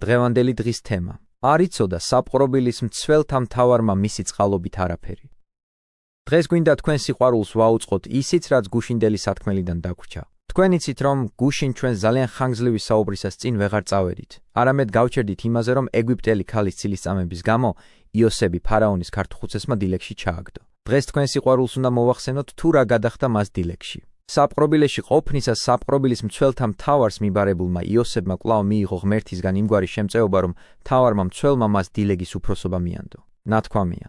დღევანდელი დღის თემა. არ იცოდა საპყრობილის მცველთა მთავარმა მისი წყალობით არაფერი. დღეს გვინდა თქვენ სიყვარულს ვაუწყოთ ისიც, რაც გუშინდელი სათქმელიდან დაგვრჩა. თქვენ იცით, რომ გუშინ ჩვენ ძალიან ხანგრძლივი საუბრისას წინ ვეღარ წავედით. არამედ გავჩერდით იმაზე, რომ ეგვიპტელი ქალის ცილისწამების გამო იოსები ფარაონის ქართლხუცესმა დილეგში ჩააგდო. დღეს თქვენ სიყვარულს უნდა მოვახსენოთ თუ რა გადახდა მას დილეგში. საპყრობილეში ყოფნისას საპყრობილის მცველთა მთავარს მიბარებულმა იოსებმა კვლავ მიიღო ღმერთისგან იმგვარი შემწეობა, რომ მთავარმა მცველმა მას დილეგის უფროსობა მიანდო. ნათქვამია.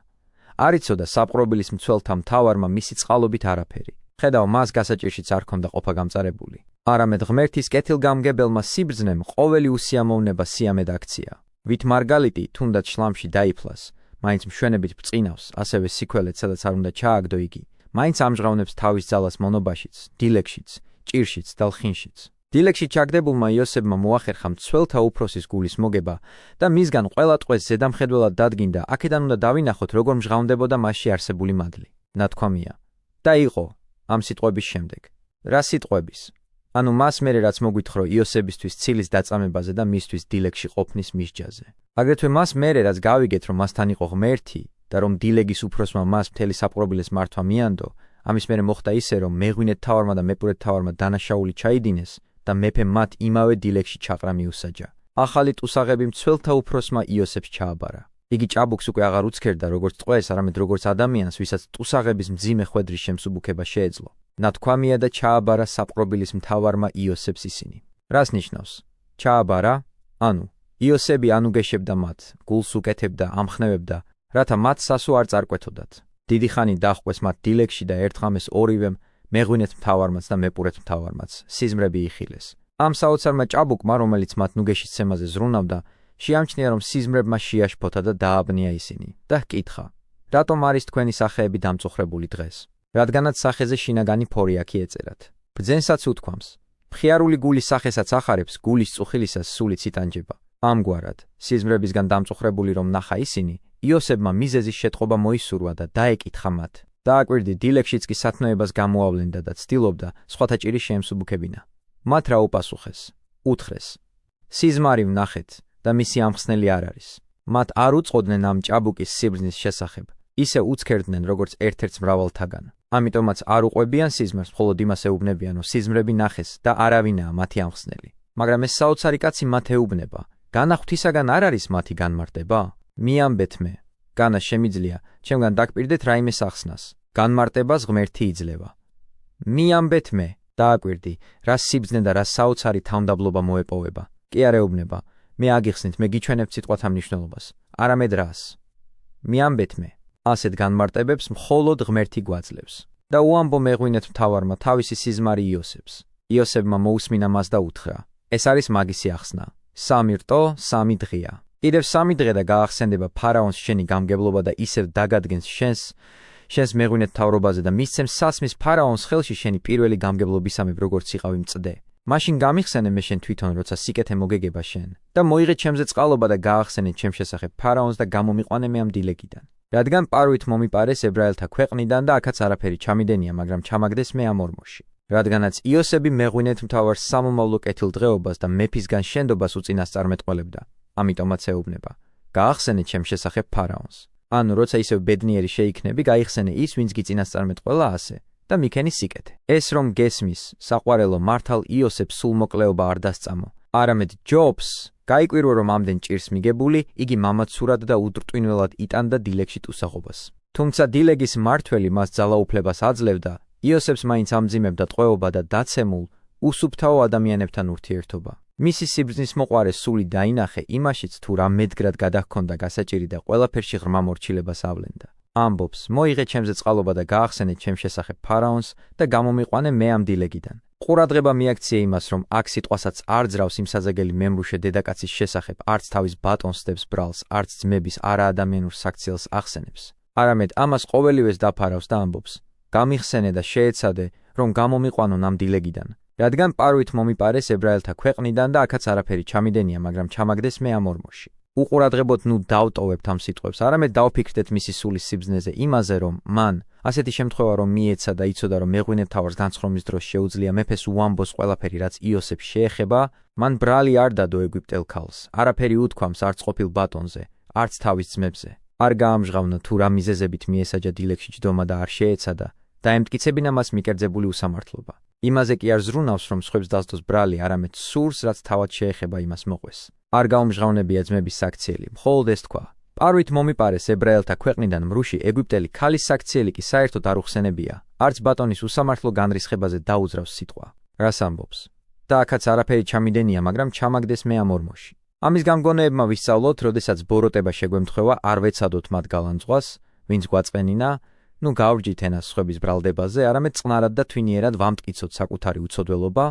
არ იცოდა საპყრობილის მცველთა მთავარმა მისი წყალობით არაფერი. ხედავ, მას გასაჭირშიც არ ჰქონდა ყოფა გამწარებული. არამედ ღმერთის კეთილგამგებელმა სიბრძნემ ყოველი უსიამოვნება სიამედ აქცია. ვით მარგალიტი თუნდაც შლამში დაიფლას, მაინც მშვენებით ბრწყინავს, ასევე სიქველეც, სადაც არ უნდა ჩააგდო იგი. მაინც ამჟღავნებს თავის ძალას მონობაშიც, დილეგშიც, ჭირშიც და ლხინშიც. დილეგში ჩაგდებულმა იოსებმა მოახერხა მცველთა უფროსის გულის მოგება და მისგან ყველა ტყვეს ზედამხედველად დადგინდა, აქედან უნდა დავინახოთ, როგორ მჟღავნდებოდა მასში არსებული მადლი. ნათქვამია. და იყო ამ სიტყვების შემდეგ. რა სიტყვების? ანუ მას მერე რაც მოგვითხოვრო იოსებისთვის ცილის დაწამებაზე და მისთვის დილეგში ყოფნის მისჯაზე. აგრეთვე მას მერე რაც გავიგეთ, რომ მასთან იყო ღმერთი და რომ დილეგის უფროსმა მას მთელი საპყრობილეს მართვა მიანდო, ამის მერე მოხდა ისე, რომ მეღვინეთ მთავარმა და მეპურეთ მთავარმა დანაშაული ჩაიდინეს და მეფემ მათ იმავე დილეგში ჩაყრა მიუსაჯა. ახალი ტუსაღები მცველთა უფროსმა იოსებს ჩააბარა. იგი ჭაბუკს უკვე აღარ უცქერდა როგორც ტყვეს, არამედ როგორც ადამიანს, ვისაც ტუსაღების მძიმე ხვედრის შემსუბუქება შეეძლო. ნათქვამია და ჩააბარა საპყრობილის მთავარმა იოსებს ისინი. რას ნიშნავს? ჩააბარა? ანუ იოსები ანუგეშებდა მათ, გულს უკეთებდა, ამხნევებდა, რათა მათ სასო არ წარკვეთოდათ. დიდი ხანი დაჰყვეს მათ დილეგში და ერთხამეს ორივემ, მეღვინეთ მთავარმაც და მეპურეთ მთავარმაც, სიზმრები იხილეს. ამ საოცარმა ჭაბუკმა, რომელიც მათ ნუგეშის ცემაზე ზრუნავდა, შეამჩნია, რომ სიზმრებმა შეაშფოთა და დააბნია ისინი და ჰკითხა: რატომ არის თქვენი სახეები დამწუხრებული დღეს? რადგანაც სახეზე შინაგანი ფორი აქ ეწერათ. ბრძენსაც უთქვამს: მხიარული გულის სახესაც ახარებს, გულის წუხილისას სულიც იტანჯება. ამგვარად, სიზმრებისგან დამწუხრებული რომ ნახა ისინი, იოსებმა მიზეზის შეტყობა მოისურვა და დაეკითხა მათ. დააკვირდი დილეგშიც კი სათნოებას გამოავლენდა და ცდილობდა სხვათა ჭირი შეემსუბუქებინა. მათ რა უპასუხეს? უთხრეს: სიზმარი ვნახეთ და მისი ამხსნელი არ არის. მათ არ უწყოდნენ ამ ჭაბუკის სიბრძნის შესახებ, ისე უცქერდნენ როგორც ერთ-ერთს მრავალთაგან. ამიტომაც არ უყვებიან სიზმარს, მხოლოდ იმას ეუბნებიან, რომ სიზმრები ნახეს და არავინაა მათი ამხსნელი. მაგრამ ეს საოცარი კაცი მათ ეუბნება: განახვთისაგან არ არის მათი განმარტება? მიამბეთ მე, განა შემიძლია, ჩემგან დაგპირდეთ რაიმე სახსნას. განმარტებას ღმერთი იძლევა. მიამბეთ მე, დააკვირდი, რა სიბრძნე და რა საოცარი თავმდაბლობა მოეპოვება. კი არ ეუბნება, მე აგიხსნით, მე გიჩვენებთ სიტყვათა მნიშვნელობას, არამედ რას. მიამბეთ მე, ასეთ განმარტებებს მხოლოდ ღმერთი გვაძლევს. და უამბო მეღვინეთ მთავარმა თავისი სიზმარი იოსებს. იოსებმა მოусმინა მას და უთხრა: ეს არის მაგისი ახსნა. 3 რტო, 3 დღეა. კიდევ 3 დღე და გაახსენდება ფარაონს შენი გამგებლობა და ისევ დაგადგენს შენს მეღვინეთ მთავრობაზე და მისცემს სასმის ფარაონს ხელში შენი პირველი გამგებლობისამებრ როგორც იყავი მწდე. მაშინ გამიხსენე მე შენ თვითონ, როცა სიკეთე მოგეგება შენ და მოიღე ჩემზე წყალობა და გაახსენე ჩემ შესახებ ფარაონს და გამომიყვანე მე ამ დილეგიდან. რადგან პარვით მომიპარეს ებრაელთა ქვეყნიდან და აქაც არაფერი ჩამიდენია, მაგრამ ჩამაგდეს მე ამ ორმოში. რადგანაც იოსები მეღვინეთ მთავარს სამომავლო კეთილდღეობას და მეფისგან შენდობას უწინასწარმეტყველებდა, ამიტომაც ეუბნება: გაახსენე ჩემ შესახებ ფარაონს. ანუ როცა ისევ ბედნიერი შეიქნები, გაიხსენე ის, ვინც გიწინასწარმეტყველა ასე და მიქენი სიკეთე. ეს რომ გესმის, საყვარელო მართალ იოსებს სულმოკლეობა არ დასწამო, არამედ ჯობს გაიკვირვა, რომ ამდენ ჭირს მიგებული, იგი მამაცურად და უდრტვინველად იტანდა დილეგში ტუსაღობას. თუმცა დილეგის მართველი მას ძალაუფლებას აძლევდა, იოსებს მაინც ამძიმებდა ტყვეობა და დაცემულ, უსუფთავო ადამიანებთან ურთიერთობა. მისი სიბრძნის მოყვარე სული დაინახე იმაშიც, თუ რა მედგრად გადაჰქონდა გასაჭირი და ყველაფერში ღრმა მორჩილებას ავლენდა. ამბობს: მოიღე ჩემზე წყალობა და გაახსენე ჩემ შესახებ ფარაონს და გამომიყვანე მე ამ დილეგიდან. ყურადღება მიაქცია იმას, რომ აქ სიტყვასაც არ ძრავს იმ საზაგელი მემრუშე დედაკაცის შესახებ, არც თავის ბატონს დებს ბრალს, არც ძმების არაადამიანურ საქციელს ახსენებს. არამედ ამას ყოველივეს დაფარავს და ამბობს: გამიხსენე და შეეცადე, რომ გამომიყვანონ ამ დილეგიდან. რადგან პარვით მომიპარეს ებრაელთა ქვეყნიდან და აქაც არაფერი ჩამიდენია, მაგრამ ჩამაგდეს მე ამ ორმოში. უყურადღებოდ ნუ დავტოვებთ ამ სიტყვებს, არამედ დავფიქრდეთ მისი სულის სიბრძნეზე იმაზე, რომ მან ასეთი შემთხვევა რომ მიეცა და იცოდა რომ მეღვინე მთავარს განცხრომის დროს შეუძლია მეფეს უამბოს ყველაფერი რაც იოსებს შეეხება, მან ბრალი არ დადო ეგვიპტელ ქალს, არაფერი უთქვამს არც ყოფილ ბატონზე, არც თავის ძმებზე. არ გაამჟღავნა თუ რა მიზეზებით მიესაჯა დილეგში ჯდომა და არ შეეცადა, დაემტკიცებინა მას მიკერძებული უსამართლობა. იმაზე კი არ ზრუნავს რომ სხვებს დასდოს ბრალი, არამედ სურს რაც თავად შეეხება იმას მოყვეს. არ გაუმჟღავნებია ძმების საქციელი, მხოლოდ ეს თქვა. პარვით მომიპარეს ებრაელთა ქვეყნიდან მრუში ეგვიპტელი ქალის საქციელი კი საერთოდ არ უხსენებია, არც ბატონის უსამართლო განრისხებაზე დაუძრავს სიტყვა. რას ამბობს? და აქაც არაფერი ჩამიდენია, მაგრამ ჩამაგდეს მე ამ ორმოში. ამის გამგონეებმა ვისწავლოთ, როდესაც ბოროტება შეგვემთხვევა, არ ვეცადოთ მათ გალანძღვას, ვინც გვაწვენინა, ნუ გავრჯით ენას სხვების ბრალდებაზე, არამედ წყნარად და თვინიერად ვამტკიცოთ საკუთარი უცოდველობა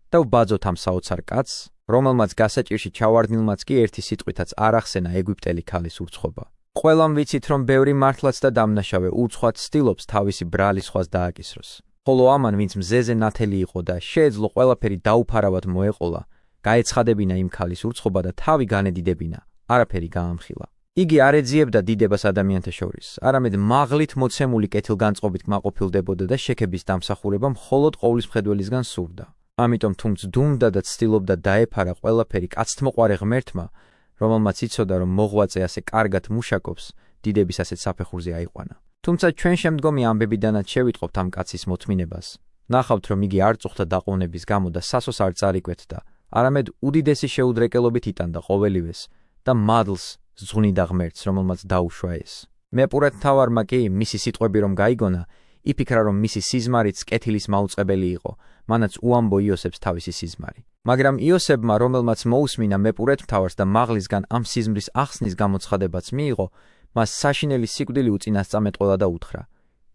და ვბაძოთ ამ საოცარ კაცს, რომელმაც გასაჭირში ჩავარდნილმაც კი ერთი სიტყვითაც არ ახსენა ეგვიპტელი ქალის ურცხობა. ყველამ ვიცით, რომ ბევრი მართლაც და დამნაშავე უცხოად ცდილობს თავისი ბრალი სხვას დააკისროს. ხოლო ამან, ვინც მზეზე ნათელი იყო და შეეძლო ყველაფერი დაუფარავად მოეყოლა, გაეცხადებინა იმ ქალის ურცხობა და თავი განედიდებინა, არაფერი გაამხილა. იგი არ ეძიებდა დიდებას ადამიანთა შორის, არამედ მაღლით მოცემული კეთილგანწყობით კმაყოფილდებოდა და შექების დამსახურება მხოლოდ ყოვლისმხედველისგან სურდა. ამიტომ თუმც დუმდა და ცდილობდა დაეფარა ყველაფერი კაცთმოყვარე ღმერთმა, რომელმაც იცოდა რომ მოღვაწე ასე კარგად მუშაკობს, დიდების ასეთ საფეხურზე აიყვანა. თუმცა ჩვენ შემდგომი ამბებიდანაც შევიტყობთ ამ კაცის მოთმინებას. ნახავთ რომ იგი არ წუხდა დაყოვნების გამო და სასოს არ წარიკვეთდა, არამედ უდიდესი შეუდრეკელობით იტანდა ყოველივეს და მადლს ზღვნიდა ღმერთს, რომელმაც დაუშვა ეს. მეპურად მთავარმა კი მისი სიტყვები რომ გაიგონა, იფიქრა რომ მისი სიზმარიც კეთილის მაუწყებელი იყო, მანაც უამბო იოსებს თავისი სიზმარი. მაგრამ იოსებმა, რომელმაც მოусმინა მეპურად მთავარს და მაღლისგან ამ სიზმრის ახსნის გამოცხადებაც მიიღო, მას საშინელი სიკვდილი უწინასწამეტყველა და უთხრა: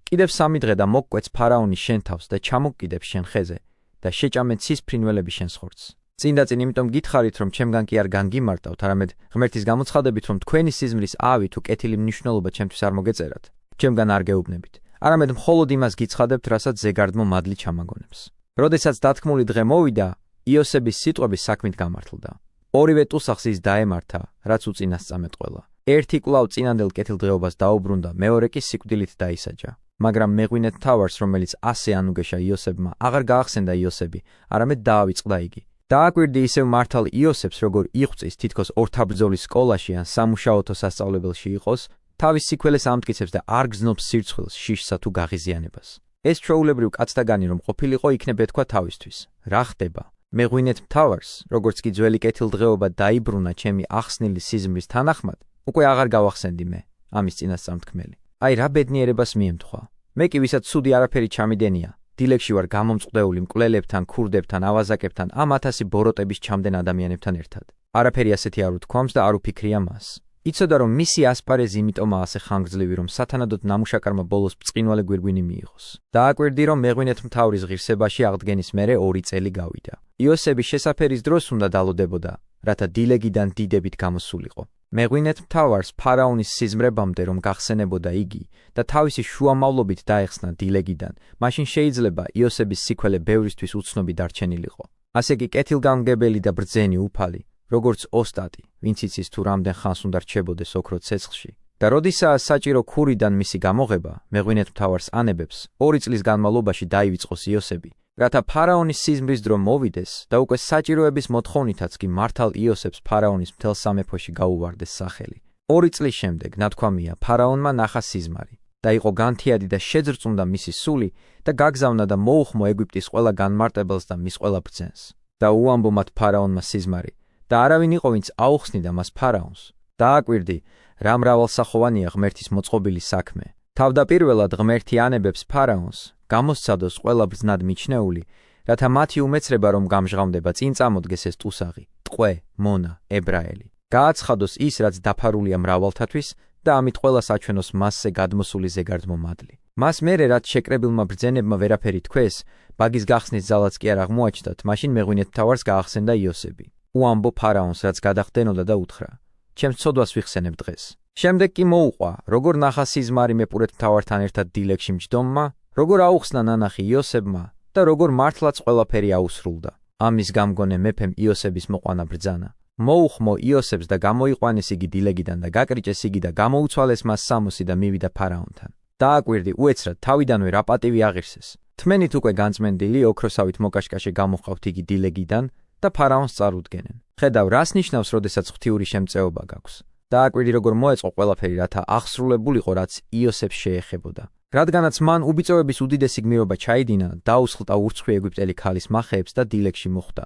კიდევ 3 დღე და მოგკვეც ფარაონი შენ თავს და ჩამოგკიდებ შენ ხეზე და შეჭამე ცის ფრინველები შენს ხორცს. წინ და წინ იმიტომ გითხარით რომ ჩემგან კი არ განგიმარტავთ, არამედ ღმერთის გამოცხადებით რომ თქვენი სიზმრის ავი თუ კეთილი მნიშვნელობა ჩემთვის არ მოგეწერათ, ჩემგან არ გეუბნებით, არამედ მხოლოდ იმას გიცხადებთ, რასაც ზეგარდმო მადლი ჩამაგონებს. როდესაც დათქმული დღე მოვიდა, იოსების სიტყვები საქმით გამართლდა. ორივე ტუსახს ის დაემართა, რაც უწინასწამეტყველა. ერთი კვლავ წინანდელ კეთილდღეობას დაუბრუნდა, მეორე კი სიკვდილით დაისაჯა. მაგრამ მეღვინე მთავარს, რომელიც ასე ანუგეშა იოსებმა, აღარ გაახსენდა იოსები, არამედ დაავიწყდა იგი. დააკვირდი ისევ მართალ იოსებს, როგორ იღვწის თითქოს ორთაბრძოლის სკოლაში ან სამუშაოთო სასწავლებელში იყოს, თავის სიკველეს ამტკიცებს და არ გზნობს სირცხვილს, შიშსა თუ გაღიზიანებას. ეს ჩვეულებრივ კაცთაგანი რომ ყოფილიყო, იქნებ ეთქვა თავისთვის. რა ხდება? მეღვინეთ მთავარს, როგორც კი ძველი კეთილდღეობა დაიბრუნა ჩემი ახსნილი სიზმრის თანახმად, უკვე აღარ გავახსენდი მე ამის წინასწარმთქმელი. აი რა ბედნიერებას მიემთხვა. მე კი ვისაც ცუდი არაფერი ჩამიდენია, დილეგში ვარ გამომწყდეული მკვლელებთან, ქურდებთან, ავაზაკებთან, ამ 1000 ბოროტების ჩამდენ ადამიანებთან ერთად. არაფერი ასეთი არ უთქვამს და არ უფიქრია მას. იცოდა რომ მისი ასპარეზი იმიტომაა ასე ხანგრძლივი, რომ სათანადოდ ნამუშაკარმა ბოლოს ბრწყინვალე გვირგვინი მიიღოს. დააკვირდი რომ მეღვინეთ მთავრის ღირსებაში აღდგენის მერე 2 წელი გავიდა. იოსების შესაფერის დროს უნდა დალოდებოდა, რათა დილეგიდან დიდებით გამოსულიყო. მეღვინეთ მთავარს ფარაონის სიზმრებამდე რომ გახსენებოდა იგი და თავისი შუამავლობით დაეხსნა დილეგიდან, მაშინ შეიძლება იოსების სიკველე ბევრისთვის უცნობი დარჩენილიყო. ასე კი კეთილგანმგებელი და ბრძენი უფალი, როგორც ოსტატი, ვინც იცის თუ რამდენ ხანს უნდა რჩებოდეს ოქრო ცეცხლში. და როდისაა საჭირო ქურიდან მისი გამოღება, მეღვინეთ მთავარს ანებებს 2 წლის განმავლობაში დაივიწყოს იოსები, რათა ფარაონის სიზმრის დრო მოვიდეს და უკვე საჭიროების მოთხოვნითაც კი მართალ იოსებს ფარაონის მთელ სამეფოში გაუვარდეს სახელი. 2 წლის შემდეგ, ნათქვამია, ფარაონმა ნახა სიზმარი და იყო განთიადი და შეძრწუნდა მისი სული და გაგზავნა და მოუხმო ეგვიპტის ყველა განმარტებელს და მის ყველა ბრძენს. და უამბო მათ ფარაონმა სიზმარი და არავინ იყო ვინც აუხსნიდა მას ფარაონს. დააკვირდი, რა მრავალსახოვანია ღმერთის მოწყობილი საქმე. თავდაპირველად ღმერთი ანებებს ფარაონს, გამოსცადოს ყველა ბრძნად მიჩნეული, რათა მათი უმეცრება რომ გამჟღავნდება წინ წამოდგეს ეს ტუსაღი, ტყვე, მონა, ებრაელი. გააცხადოს ის, რაც დაფარულია მრავალთათვის და ამით ყველას აჩვენოს მასზე გადმოსული ზეგარდმო მადლი. მას მერე რაც შეკრებილმა ბრძენებმა ვერაფერი თქვეს, ბაგის გახსნის ძალაც კი არ აღმოაჩნდათ, მაშინ მეღვინეთ მთავარს გაახსენდა იოსები. უამბო ფარაონს, რაც გადახდენოდა და უთხრა: ჩემს ცოდვას ვიხსენებ დღეს. შემდეგ კი მოუყვა, როგორ ნახა სიზმარი მეპურად მთავართან ერთად დილეგში მჯდომმა, როგორ აუხსნა ნანახი იოსებმა და როგორ მართლაც ყველაფერი აუსრულდა. ამის გამგონე მეფემ იოსების მოყვანა ბრძანა. მოუხმო იოსებს და გამოიყვანეს იგი დილეგიდან და გაკრიჭეს იგი და გამოუცვალეს მას სამოსი და მივიდა ფარაონთან. დააკვირდი უეცრად თავიდანვე რა პატივი აღირსეს. თმენით უკვე განწმენდილი ოქროსავით მოკაშკაშე გამოჰყავთ იგი დილეგიდან და ფარაონს წარუდგენენ. ხედავ რას ნიშნავს, როდესაც ღვთიური შემწეობა გაქვს. დააკვირდი როგორ მოეწყო ყველაფერი, რათა აღსრულებულიყო რაც იოსებს შეეხებოდა. რადგანაც მან უბიწევების უდიდესი გმირობა ჩაიდინა, დაუსხლტა ურცხვი ეგვიპტელი ქალის მახეებს და დილეგში მოხვდა.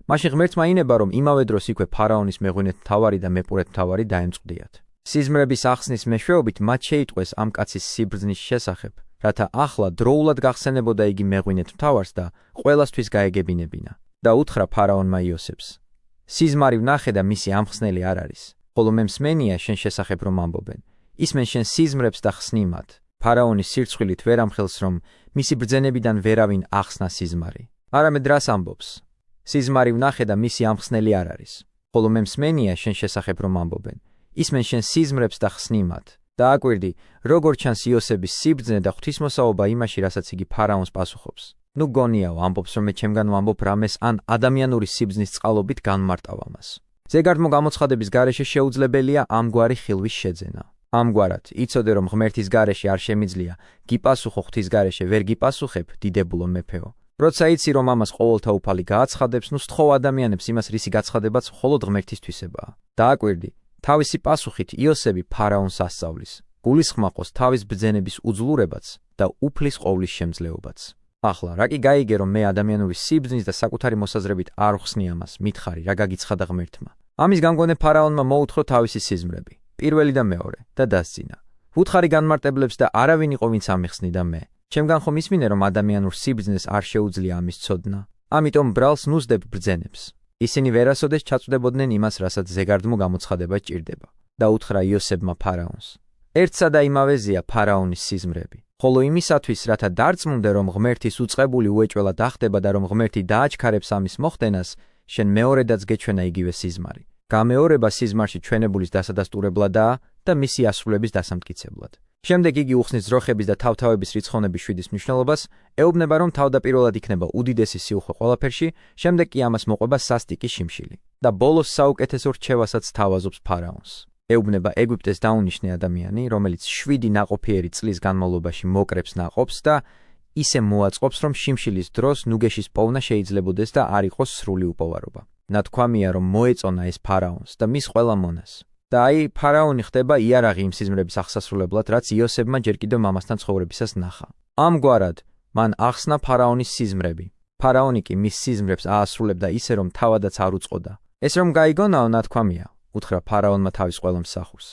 მაშინ ღმერთმა ინება, რომ იმავე დროს იქვე ფარაონის მეღვინეთ მთავარი და მეპურეთ მთავარი დაემწყდიათ. სიზმრების ახსნის მეშვეობით მათ შეიტყვეს ამ კაცის სიბრძნის შესახებ, რათა ახლა დროულად გახსენებოდა იგი მეღვინეთ მთავარს და ყველასთვის გაეგებინებინა. და უთხრა ფარაონმა იოსებს: სიზმარი ვნახე და მისი ამხსნელი არ არის, ხოლო მე მსმენია შენ შესახებ რომ ამბობენ. ისმენ შენ სიზმრებს და ხსნი მათ. ფარაონის სირცხვილით ვერ ამხელს, რომ მისი ბრძენებიდან ვერავინ ახსნა სიზმარი. არამედ რას ამბობს? სიზმარი ვნახე და მისი ამხსნელი არ არის, ხოლო მე მსმენია შენ შესახებ რომ ამბობენ. ისმენ შენ სიზმრებს და ხსნი მათ. დააკვირდი, როგორ ჩანს იოსების სიბრძნე და ღვთისმოსაობა იმაში, რასაც იგი ფარაონს პასუხობს. ნუ გონიაო, ამბობს, რომ მე ჩემგან ვამბობ რამეს ან ადამიანური სიბრძნის წყალობით განმარტავ ამას. ზეგარდმო გამოცხადების გარეშე შეუძლებელია ამგვარი ხილვის შეძენა. ამგვარად, იცოდე რომ ღმერთის გარეშე არ შემიძლია, გიპასუხო ღვთის გარეშე ვერ გიპასუხებ, დიდებულო მეფეო. როცა იცი რომ ამას ყოველთა უფალი გააცხადებს, ნუ სთხოვ ადამიანებს იმას, რისი გაცხადებაც მხოლოდ ღმერთისთვისებაა. დააკვირდი, თავისი პასუხით იოსები ფარაონს ასწავლის, გულისხმაყოს თავის ბრძენების უძლურებაც და უფლის ყოვლის შემძლეობაც. ახლა რა კი გაიგე რომ მე ადამიანური სიბრძნის და საკუთარი მოსაზრებით არ ვხსნი ამას, მითხარი რა გაგიცხადა ღმერთმა. ამის გამგონე ფარაონმა მოუთხრო თავისი სიზმრები, პირველი და მეორე და დასძინა. ვუთხარი განმარტებლებს და არავინ იყო ვინც ამიხსნიდა მე. ჩემგან ხომ ისმინე რომ ადამიანურ სიბრძნეს არ შეუძლია ამის ცოდნა. ამიტომ ბრალს ნუზდებ ბრძენებს. ისინი ვერასოდეს ჩაწვდებოდნენ იმას, რასაც ზეგარდმო გამოცხადება ჭირდება. და უთხრა იოსებმა ფარაონს: ერთსა და იმავეზეა ფარაონის სიზმრები. ხოლო იმისათვის, რათა დარწმუნდე, რომ ღმერთის უწყებული უეჭველად ახდება და რომ ღმერთი დააჩქარებს ამის მოხდენას, შენ მეორედაც გეჩვენა იგივე სიზმარი. გამეორება სიზმარში ჩვენებულის დასადასტურებლადაა და მისი ასრულების დასამტკიცებლად. შემდეგ იგი უხსნის ძროხების და თავთავების რიცხოვნების შვიდის მნიშვნელობას, ეუბნება, რომ თავდაპირველად იქნება უდიდესი სიუხვე ყველაფერში, შემდეგ კი ამას მოყვება სასტიკი შიმშილი. და ბოლოს საუკეთესო რჩევასაც თავაზობს ფარაონს. ეუბნება ეგვიპტეს დაუნიშნე ადამიანი, რომელიც 7 ნაყოფიერი წლის განმავლობაში მოკრებს ნაყოფს და ისე მოაწყობს, რომ შიმშილის დროს ნუგეშის პოვნა შეიძლებოდეს და არ იყოს სრული უპოვარობა. ნათქვამია, რომ მოეწონა ეს ფარაონს და მის ყველა მონას. და აი, ფარაონი ხდება იარაღი იმ სიზმრების აღსასრულებლად, რაც იოსებმა ჯერ კიდევ მამასთან ცხოვრებისას ნახა. ამგვარად, მან ახსნა ფარაონის სიზმრები. ფარაონი კი მის სიზმრებს აასრულებდა ისე, რომ თავადაც არ უწყოდა. ეს რომ გაიგონაო, ნათქვამია, უთხრა ფარაონმა თავის ყველა მსახურს.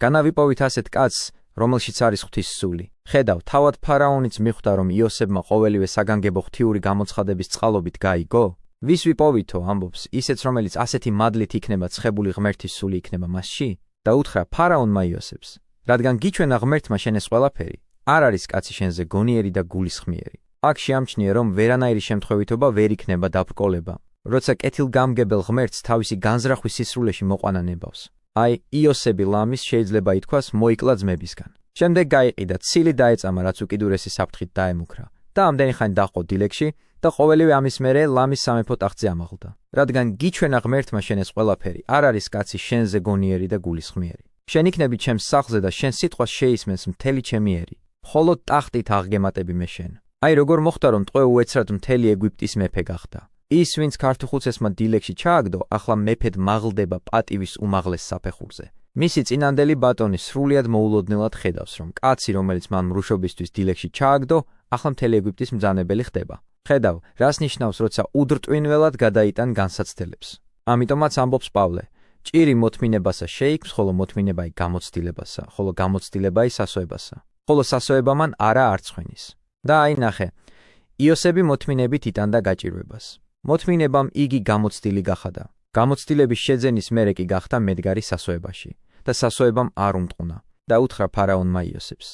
განავიპოვით ასეთ კაცს, რომელშიც არის ღვთის სული. ხედავ, თავად ფარაონიც მიხვდა, რომ იოსებმა ყოველივე საგანგებო ღვთიური გამოცხადების წყალობით გაიგო. ვის ვიპოვითო, ამბობს, ისეც რომელიც ასეთი მადლით იქნება ცხებული ღმერთის სული იქნება მასში? და უთხრა ფარაონმა იოსებს: რადგან გიჩვენა ღმერთმა შენ ეს ყველაფერი, არ არის კაცი შენზე გონიერი და გულისხმიერი. აქ შეამჩნია, რომ ვერანაირი შემთხვევითობა ვერ იქნება დაბრკოლება, როცა კეთილგამგებელ ღმერთს თავისი განზრახვის სისრულეში მოყვანა ნებავს. აი, იოსები ლამის შეიძლება ითქვას მოიკლა ძმებისგან. შემდეგ გაიყიდა, ცილი დაეწამა, რაც უკიდურესი საფრთხით დაემუქრა და ამდენი ხანი დაჰყო დილეგში და ყოველივე ამის მერე ლამის სამეფო ტახტზე ამაღლდა. რადგან გიჩვენა ღმერთმა შენ ეს ყველაფერი, არ არის კაცი შენზე გონიერი და გულისხმიერი. შენ იქნები ჩემს სახლზე და შენ სიტყვას შეისმენს მთელი ჩემი ერი. მხოლოდ ტახტით აღგემატები მე შენ. აი როგორ მოხდა რომ ტყვე უეცრად მთელი ეგვიპტის მეფე გახდა. ის ვინც ქართუხუცესმა დილეგში ჩააგდო, ახლა მეფედ მაღლდება პატივის უმაღლეს საფეხურზე. მისი წინანდელი ბატონი სრულიად მოულოდნელად ხედავს, რომ კაცი, რომელიც მან მრუშობისთვის დილეგში ჩააგდო, ახლა მთელი ეგვიპტის მბრძანებელი ხდება. ხედავ, რას ნიშნავს, როცა უდრტვინველად გადაიტან განსაცდელებს. ამიტომაც ამბობს პავლე: ჭირი მოთმინებასა შეიქმს, ხოლო მოთმინებაი გამოცდილებასა, ხოლო გამოცდილებაი სასოებასა, ხოლო სასოება მან არა არცხვენის. და აი ნახე, იოსები მოთმინებით იტანდა გაჭირვებას. მოთმინებამ იგი გამოცდილი გახადა. გამოცდილების შეძენის მერე კი გახდა მედგარი სასოებაში და სასოებამ არ უმტყუნა და უთხრა ფარაონმა იოსებს: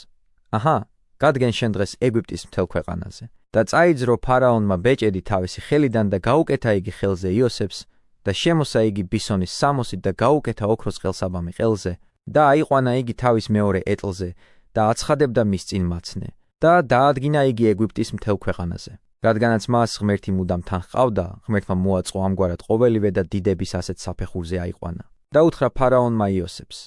აჰა, გადგენ შენ დღეს ეგვიპტის მთელ ქვეყანაზე და წაიძრო ფარაონმა ბეჭედი თავისი ხელიდან და გაუკეთა იგი ხელზე იოსებს და შემოსა იგი ბისონის სამოსით და გაუკეთა ოქროს ყელსაბამი ყელზე და აიყვანა იგი თავის მეორე ეტლზე და აცხადებდა მის წინ მაცნე და დაადგინა იგი ეგვიპტის მთელ ქვეყანაზე. რადგანაც მას ღმერთი მუდამ თან ჰყავდა, ღმერთმა მოაწყო ამგვარად ყოველივე და დიდების ასეთ საფეხურზე აიყვანა. და უთხრა ფარაონმა იოსებს: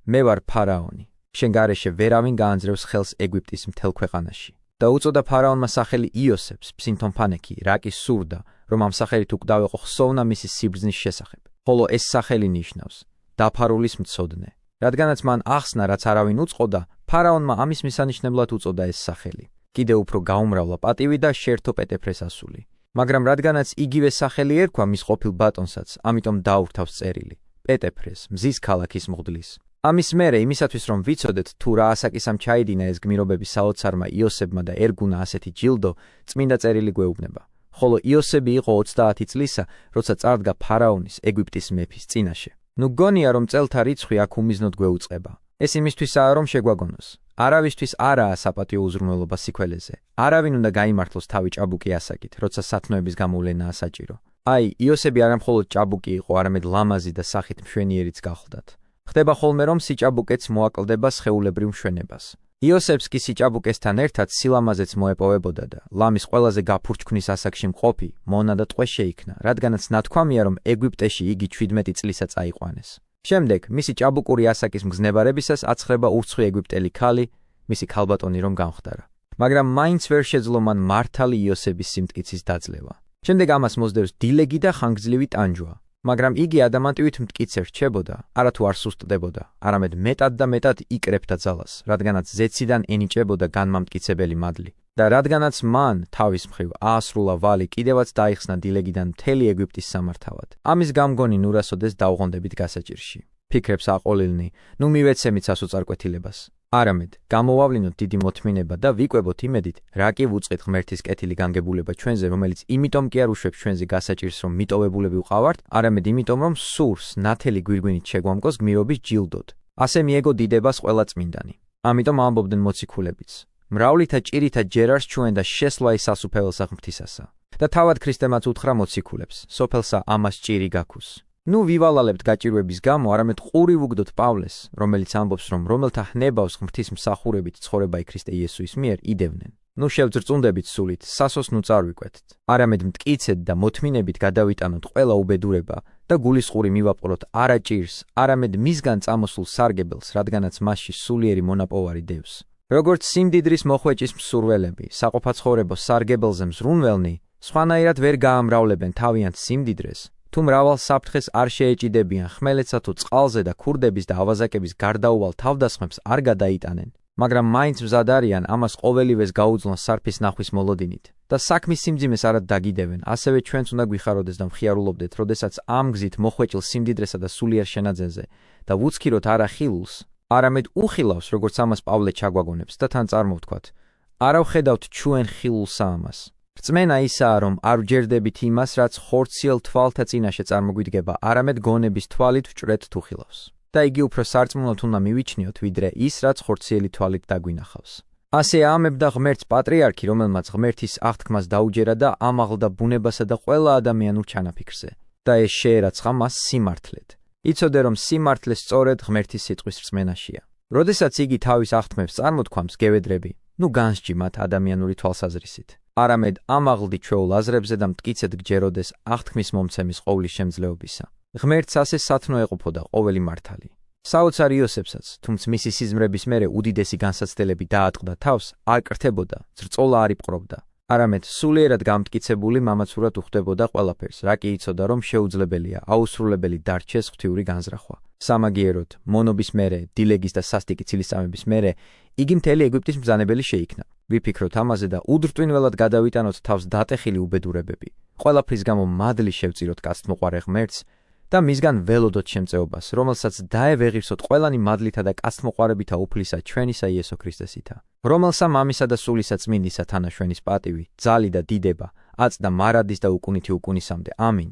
მე ვარ ფარაონი. შენ გარეშე ვერავინ გაანძრევს ხელს ეგვიპტის მთელ ქვეყანაში. და უწოდა ფარაონმა სახელი იოსებს, ფსინთონფანექი, რაკი სურდა, რომ ამ სახელით უკვდავეყო ხსოვნა მისი სიბრძნის შესახებ. ხოლო ეს სახელი ნიშნავს დაფარულის მცოდნე. რადგანაც მან ახსნა, რაც არავინ უწყოდა, ფარაონმა ამის მისანიშნებლად უწოდა ეს სახელი. კიდევ უფრო გაუმრავლა პატივი და შეერთო პეტეფრეს ასული. მაგრამ რადგანაც იგივე სახელი ერქვა მის ყოფილ ბატონსაც, ამიტომ დაურთავს წერილი პეტეფრეს, მზის ქალაქის მღვდლის. ამის მერე იმისათვის რომ ვიცოდეთ თუ რა ასაკისამ ჩაიდინა ეს გმირობები საოცარმა იოსებმა და ერგუნა ასეთი ჯილდო, წმინდა წერილი გვეუბნება. ხოლო იოსები იყო 30 წლისა, როცა წარდგა ფარაონის ეგვიპტის მეფის წინაშე. ნუ გონია რომ წელთა რიცხვი აქ უმიზნოდ გვეუწყება. ეს იმისთვისაა რომ შეგვაგონოს. არავისთვის არაა საპატიო უზრუნველობა სიქველეზე. არავინ უნდა გაიმართლოს თავი ჭაბუკი ასაკით, როცა სათნოების გამოვლენაა საჭირო. აი, იოსები არა მხოლოდ ჭაბუკი იყო, არამედ ლამაზი და სახით მშვენიერიც გახლდათ. ხდება ხოლმე რომ სიჭაბუკეც მოაკლდება სხეულებრივ მშვენებას. იოსებს კი სიჭაბუკესთან ერთად სილამაზეც მოეპოვებოდა და ლამის ყველაზე გაფურჩქვის ასაკში მყოფი მონა და ტყვე შეიქმნა, რადგანაც ნათქვამია რომ ეგვიპტეში იგი 17 წლისა წაიყვანეს. შემდეგ მისი ჭაბუკური ასაკის მგზნებარებისას აცხრება ურცხვი ეგვიპტელი ქალი, მისი ქალბატონი რომ გამხდარა. მაგრამ მაინც ვერ შეძლო მან მართალი იოსების სიმტკიცის დაძლევა. შემდეგ ამას მოსდევს დილეგი და ხანგრძლივი ტანჯვა. მაგრამ იგი ადამატივით მტკიცე რჩებოდა, არათუ არ სუსტდებოდა, არამედ მეტად და მეტად იკრებდა ძალას, რადგანაც ზეციდან ენიჭებოდა განმამტკიცებელი მადლი. და რადგანაც მან თავის მხრივ აასრულა ვალი კიდევაც დაიხსნა დილეგიდან მთელი ეგვიპტის სამართავად. ამის გამგონი ნურასოდეს დავღონდებით გასაჭირში. ფიქრებს აყოლილნი, ნუ მივეცემით სასოწარკვეთილებას. არამედ, გამოვავლინოთ დიდი მოთმინება და ვიკვებოთ იმედით, რა კი ვუწყით ღმერთის კეთილი განგებულება ჩვენზე, რომელიც იმიტომ კი არ უშვებს ჩვენზე გასაჭირს, რომ მიტოვებულები ვყავართ, არამედ იმიტომ, რომ სურს ნათელი გვირგვინით შეგვამკოს გმირობის ჯილდოდ. ასე მიეგო დიდებას ყველა წმინდანი. ამიტომ ამბობდნენ მოციქულებიც. მრავლითა ჭირითა ჯერარს ჩვენ და შესვლა ის სასუფეველსა ღმრთისასა. და თავად ქრისტემაც უთხრა მოციქულებს, სოფელსა ამას ჭირი გაქუს. ნუ ვივალალებთ გაჭირვების გამო, არამედ ყური ვუგდოთ პავლეს, რომელიც ამბობს, რომ რომელთა ჰნებავს ღმრთის მსახურებით ცხოვრებაი ქრისტე იესუის მიერ იდევნენ. ნუ შევძრწუნდებით სულით, სასოს ნუ წარვიკვეთთ. არამედ მტკიცეთ და მოთმინებით გადავიტანოთ ყველა უბედურება და გულისყური მივაპყროთ არა ჭირს, არამედ მისგან წამოსულ სარგებელს, რადგანაც მასში სულიერი მონაპოვარი დევს. როგორც სიმდიდრის მოხვეჭის მსურველები, საყოფაცხოვრებო სარგებელზე მზრუნველნი, სხვანაირად ვერ გაამრავლებენ თავიანთ სიმდიდრეს, თუ მრავალ საფრთხეს არ შეეჭიდებიან ხმელეთსა თუ წყალზე და ქურდების და ავაზაკების გარდაუვალ თავდასხმებს არ გადაიტანენ, მაგრამ მაინც მზად არიან ამას ყოველივეს გაუძლონ სარფის ნახვის მოლოდინით და საქმის სიმძიმეს არად დაგიდევენ, ასევე ჩვენც უნდა გვიხაროდეს და მხიარულობდეთ, როდესაც ამ გზით მოხვეჭილ სიმდიდრესა და სულიერ შენაძენზე და ვუცქიროთ არა ხილულს, არამედ უხილავს, როგორც ამას პავლე ჩაგვაგონებს და თან წარმოვთქვათ, არა ვხედავთ ჩვენ ხილულსა ამას. რწმენა ისაა, რომ არ ვჯერდებით იმას, რაც ხორციელ თვალთა წინაშე წარმოგვიდგება, არამედ გონების თვალით ვჭრეთ თუ ხილავს. და იგი უფრო სარწმუნოდ უნდა მივიჩნიოთ, ვიდრე ის, რაც ხორციელი თვალით დაგვინახავს. ასე აამებდა ღმერთს პატრიარქი, რომელმაც ღმერთის აღთქმას დაუჯერა და ამაღლდა ბუნებასა და ყველა ადამიანურ ჩანაფიქრზე. და ეს შეერაცხა მას სიმართლედ. იცოდე, რომ სიმართლე სწორედ ღმერთის სიტყვის რწმენაშია. როდესაც იგი თავის აღთქმებს წარმოთქვამს, გევედრები, ნუ განსჯი მათ ადამიანური თვალსაზრისით. არამედ ამაღლდი ჩვეულ აზრებზე და მტკიცედ გჯეროდეს აღთქმის მომცემის ყოვლის შემძლეობისა. ღმერთს ასე სათნო ეყოფოდა ყოველი მართალი. საოცარ იოსებსაც, თუმცა მისი სიზმრების მერე უდიდესი განსაცდელები დაატყდა თავს, არ კრთებოდა, ძრწოლა არ იპყრობდა. არამედ სულიერად გამტკიცებული მამაცურად უხდებოდა ყველაფერს, რა კი იცოდა, რომ შეუძლებელია აუსრულებელი დარჩეს ღვთიური განზრახვა. სამაგიეროდ, მონობის მერე, დილეგის და სასტიკი ცილისწამების მერე, იგი მთელი ეგვიპტის მბრძანებელი შეიქნა. ვიფიქროთ ამაზე და უდრტვინველად გადავიტანოთ თავს დატეხილი უბედურებები. ყველაფრის გამო მადლი შევწიროთ კაცთმოყვარე ღმერთს და მისგან ველოდოთ შემწეობას, რომელსაც დაევეღირსოთ ყველანი მადლითა და კაცთმოყვარევითა უფლისა ჩვენისა იესო ქრისტესითა. რომელსა მამისა და სულისა წმინდისა თანაშვენის პატივი, ძალი და დიდება, აწ და მარადის და უკუნითი უკუნისამდე. ამინ.